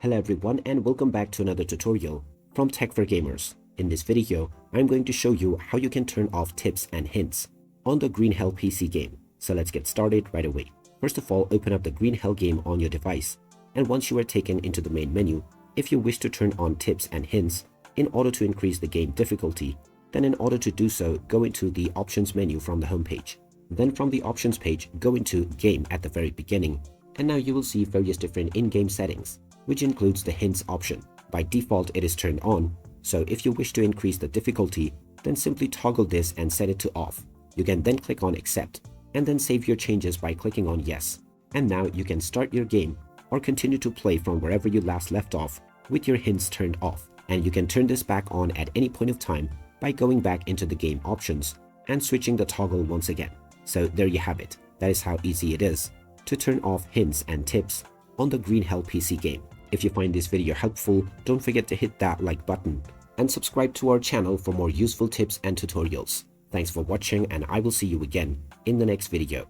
Hello everyone and welcome back to another tutorial from Tech for Gamers. In this video, I'm going to show you how you can turn off tips and hints on the Green Hell PC game. So let's get started right away. First of all, open up the Green Hell game on your device, and once you are taken into the main menu, if you wish to turn on tips and hints in order to increase the game difficulty, then in order to do so, go into the options menu from the home page. Then from the options page, go into game at the very beginning, and now you will see various different in-game settings, which includes the hints option. By default, it is turned on, so if you wish to increase the difficulty, then simply toggle this and set it to off. You can then click on accept, and then save your changes by clicking on yes. And now you can start your game or continue to play from wherever you last left off with your hints turned off. And you can turn this back on at any point of time by going back into the game options and switching the toggle once again. So there you have it. That is how easy it is to turn off hints and tips on the Green Hell PC game. If you find this video helpful, don't forget to hit that like button and subscribe to our channel for more useful tips and tutorials. Thanks for watching, and I will see you again in the next video.